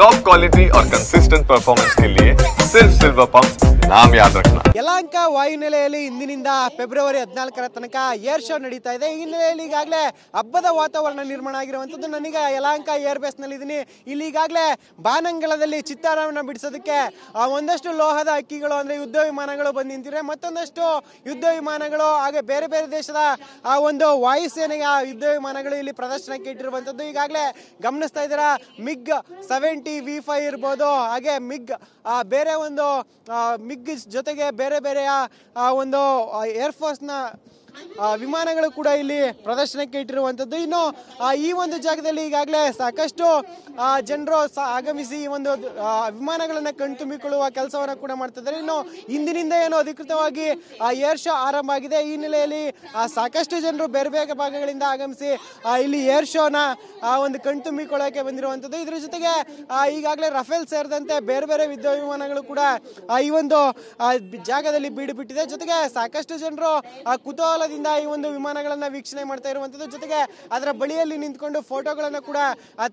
Top quality और consistent performance के लिए सिर्फ सिल्वर पंप नाम याद रखना। ಯಲಹಂಕ ವಾಯುನೆಲೆಯಲ್ಲಿ ಇಂದಿನಿಂದ ಫೆಬ್ರವರಿ 14ರ ತನಕ ಏರ್ ಶೋ ನಡೀತಾ ಇದೆ. ಈ ಹಿನ್ನೆಲೆಯಲ್ಲಿ ಈಗಾಗಲೇ ಹಬ್ಬದ ವಾತಾವರಣ ನಿರ್ಮಾಣ ಆಗಿರುವಂಥದ್ದು. ನನಗ ಯಲಹಂಕ ಏರ್ ಬೇಸ್ ನಲ್ಲಿ ಇದ್ದೀನಿ. ಇಲ್ಲಿ ಈಗಾಗಲೇ ಬಾನಂಗಳದಲ್ಲಿ ಚಿತ್ತಾರವನ್ನು ಬಿಡಿಸೋದಕ್ಕೆ ಒಂದಷ್ಟು ಲೋಹದ ಹಕ್ಕಿಗಳು ಅಂದ್ರೆ ಯುದ್ಧ ವಿಮಾನಗಳು ಬಂದು ನಿಂತಿವೆ. ಮತ್ತೊಂದಷ್ಟು ಯುದ್ಧ ವಿಮಾನಗಳು ಹಾಗೆ ಬೇರೆ ಬೇರೆ ದೇಶದ ಒಂದು ವಾಯುಸೇನೆಯ ಯುದ್ಧ ವಿಮಾನಗಳು ಇಲ್ಲಿ ಪ್ರದರ್ಶನಕ್ಕೆ ಇಟ್ಟಿರುವಂಥದ್ದು. ಈಗಾಗಲೇ ಗಮನಿಸ್ತಾ ಇದ್ದೀರಾ, ಮಿಗ್ 70 V5 ಇರ್ಬೋದು, ಹಾಗೆ ಮಿಗ್ ಬೇರೆ ಒಂದು ಮಿಗ್ ಜೊತೆಗೆ ಬೇರೆ ಬೇರೆಯ ಒಂದು ಏರ್ಫೋರ್ಸ್ನ ವಿಮಾನಗಳು ಕೂಡ ಇಲ್ಲಿ ಪ್ರದರ್ಶನಕ್ಕೆ ಇಟ್ಟಿರುವಂಥದ್ದು. ಇನ್ನು ಈ ಒಂದು ಜಾಗದಲ್ಲಿ ಈಗಾಗಲೇ ಸಾಕಷ್ಟು ಜನರು ಆಗಮಿಸಿ ಈ ಒಂದು ವಿಮಾನಗಳನ್ನು ಕಣ್ತುಂಬಿಕೊಳ್ಳುವ ಕೆಲಸವನ್ನು ಕೂಡ ಮಾಡ್ತಿದ್ದಾರೆ. ಇನ್ನು ಇಂದಿನಿಂದ ಏನು ಅಧಿಕೃತವಾಗಿ ಏರ್ ಶೋ ಆರಂಭ ಆಗಿದೆ. ಈ ಹಿನ್ನೆಲೆಯಲ್ಲಿ ಸಾಕಷ್ಟು ಜನರು ಬೇರೆ ಬೇರೆ ಭಾಗಗಳಿಂದ ಆಗಮಿಸಿ ಇಲ್ಲಿ ಏರ್ ಶೋನ ಒಂದು ಕಣ್ತುಂಬಿಕೊಳ್ಳೋಕೆ ಬಂದಿರುವಂಥದ್ದು. ಇದ್ರ ಜೊತೆಗೆ ಈಗಾಗಲೇ ರಫೇಲ್ ಸೇರಿದಂತೆ ಬೇರೆ ಬೇರೆ ಯುದ್ಧ ವಿಮಾನಗಳು ಕೂಡ ಈ ಒಂದು ಜಾಗದಲ್ಲಿ ಬೀಡು ಬಿಟ್ಟಿದೆ. ಜೊತೆಗೆ ಸಾಕಷ್ಟು ಜನರು ಕುತೂಹಲದಿಂದ ಈ ಒಂದು ವಿಮಾನಗಳನ್ನ ವೀಕ್ಷಣೆ ಮಾಡ್ತಾ ಇರುವಂತದ್ದು. ಜೊತೆಗೆ ಅದರ ಬಳಿಯಲ್ಲಿ ನಿಂತ್ಕೊಂಡು ಫೋಟೋಗಳನ್ನು ಕೂಡ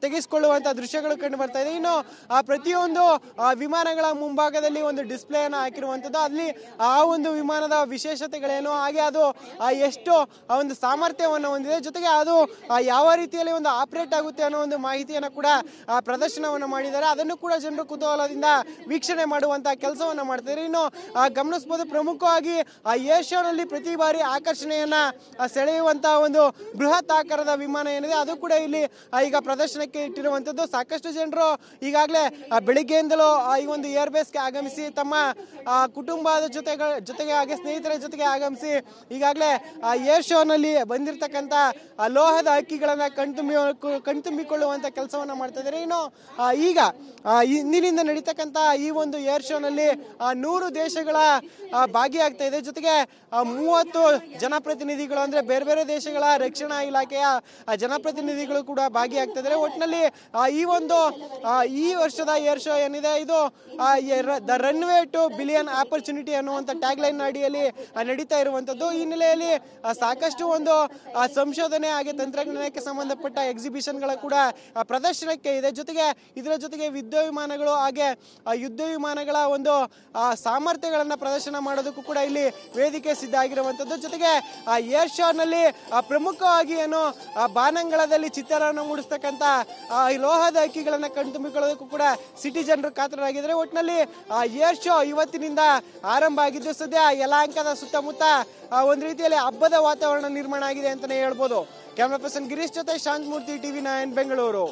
ತೆಗೆಸಿಕೊಳ್ಳುವಂತ ದೃಶ್ಯಗಳು ಕಂಡು ಬರ್ತಾ ಇದೆ. ಇನ್ನು ಪ್ರತಿಯೊಂದು ವಿಮಾನಗಳ ಮುಂಭಾಗದಲ್ಲಿ ಒಂದು ಡಿಸ್ಪ್ಲೇ ಅನ್ನು ಹಾಕಿರುವಂತದ್ದು. ಅಲ್ಲಿ ಆ ಒಂದು ವಿಮಾನದ ವಿಶೇಷತೆಗಳೇನು, ಹಾಗೆ ಅದು ಎಷ್ಟು ಒಂದು ಸಾಮರ್ಥ್ಯವನ್ನು ಹೊಂದಿದೆ, ಜೊತೆಗೆ ಅದು ಯಾವ ರೀತಿಯಲ್ಲಿ ಒಂದು ಆಪರೇಟ್ ಆಗುತ್ತೆ ಅನ್ನೋ ಒಂದು ಮಾಹಿತಿಯನ್ನು ಕೂಡ ಪ್ರದರ್ಶನವನ್ನು ಮಾಡಿದ್ದಾರೆ. ಅದನ್ನು ಕೂಡ ಜನರು ಕುತೂಹಲದಿಂದ ವೀಕ್ಷಣೆ ಮಾಡುವಂತಹ ಕೆಲಸವನ್ನ ಮಾಡ್ತಾರೆ. ಇನ್ನು ಗಮನಿಸಬಹುದು, ಪ್ರಮುಖವಾಗಿ ಏರ್ ಶೋನಲ್ಲಿ ಪ್ರತಿ ಬಾರಿ ಆಕರ್ಷಣೆಯನ್ನ ಸೆಳೆಯುವಂತಹ ಒಂದು ಬೃಹತ್ ಆಕಾರದ ವಿಮಾನ ಏನಿದೆ ಅದು ಕೂಡ ಇಲ್ಲಿ ಈಗ ಪ್ರದರ್ಶನಕ್ಕೆ ಇಟ್ಟಿರುವಂತದ್ದು. ಸಾಕಷ್ಟು ಜನರು ಈಗಾಗಲೇ ಬೆಳಿಗ್ಗೆಯಿಂದಲೂ ಈ ಒಂದು ಏರ್ ಬೇಸ್ಗೆ ಆಗಮಿಸಿ ತಮ್ಮ ಕುಟುಂಬದ ಜೊತೆಗೆ ಹಾಗೆ ಸ್ನೇಹಿತರ ಜೊತೆಗೆ ಆಗಮಿಸಿ ಈಗಾಗಲೇ ಏರ್ ಶೋನಲ್ಲಿ ಬಂದಿರತಕ್ಕಂಥ ಲೋಹದ ಹಕ್ಕಿಗಳನ್ನ ಕಣ್ತುಂಬಿಕೊಳ್ಳುವಂತ ಕೆಲಸವನ್ನ ಮಾಡ್ತಾ ಇದ್ದಾರೆ. ಇನ್ನು ಈಗ ಇಂದಿನಿಂದ ನಡೀತಕ್ಕಂಥ ಈ ಒಂದು ಏರ್ ಶೋನಲ್ಲಿ 100 ದೇಶಗಳ ಭಾಗಿಯಾಗ್ತಾ ಇದೆ. ಜೊತೆಗೆ 30 ಜನಪ್ರತಿನಿಧಿಗಳು ಅಂದ್ರೆ ಬೇರೆ ಬೇರೆ ದೇಶಗಳ ರಕ್ಷಣಾ ಇಲಾಖೆಯ ಜನಪ್ರತಿನಿಧಿಗಳು ಕೂಡ ಭಾಗಿಯಾಗ್ತಾ ಇದ್ದಾರೆ. ಒಟ್ಟಿನಲ್ಲಿ ಈ ವರ್ಷದ ಏರ್ ಶೋ ಏನಿದೆ ಇದು the runway to billion opportunity ಅನ್ನುವಂಥ ಟ್ಯಾಗ್ ಲೈನ್ ಅಡಿಯಲ್ಲಿ ನಡೀತಾ ಇರುವಂತದ್ದು. ಈ ಹಿನ್ನೆಲೆಯಲ್ಲಿ ಸಾಕಷ್ಟು ಒಂದು ಸಂಶೋಧನೆ ಹಾಗೆ ತಂತ್ರಜ್ಞಾನಕ್ಕೆ ಸಂಬಂಧಪಟ್ಟ ಎಕ್ಸಿಬಿಷನ್ಗಳ ಕೂಡ ಪ್ರದರ್ಶನಕ್ಕೆ ಇದೆ. ಇದರ ಜೊತೆಗೆ ಯುದ್ಧ ವಿಮಾನಗಳು ಹಾಗೆ ಯುದ್ಧ ವಿಮಾನಗಳ ಒಂದು ಸಾಮರ್ಥ್ಯಗಳನ್ನ ಪ್ರದರ್ಶನ ಮಾಡೋದಕ್ಕೂ ಕೂಡ ಇಲ್ಲಿ ವೇದಿಕೆ ಸಿದ್ಧ ಆಗಿರುವಂತದ್ದು. ಜೊತೆಗೆ ಏರ್ ಶೋನಲ್ಲಿ ಪ್ರಮುಖವಾಗಿ ಏನು ಬಾನಂಗಳದಲ್ಲಿ ಚಿತ್ತಾರವನ್ನು ಮೂಡಿಸ್ತಕ್ಕಂಥ ಲೋಹದ ಹಕ್ಕಿಗಳನ್ನ ಕಣ್ತುಂಬಿಕೊಳ್ಳೋದಕ್ಕೂ ಕೂಡ ಸಿಟಿ ಜನರು ಕಾತರರಾಗಿದ್ದಾರೆ. ಒಟ್ಟಿನಲ್ಲಿ ಏರ್ ಶೋ ಇವತ್ತಿನಿಂದ ಆರಂಭ ಆಗಿದ್ದು ಸದ್ಯ ಯಲಹಂಕದ ಸುತ್ತಮುತ್ತ ಒಂದು ರೀತಿಯಲ್ಲಿ ಹಬ್ಬದ ವಾತಾವರಣ ನಿರ್ಮಾಣ ಆಗಿದೆ ಅಂತಾನೆ ಹೇಳ್ಬೋದು. ಕ್ಯಾಮರಾ ಪರ್ಸನ್ ಗಿರೀಶ್ ಜೊತೆ ಶಾಂತಮೂರ್ತಿ, TV9 ಬೆಂಗಳೂರು.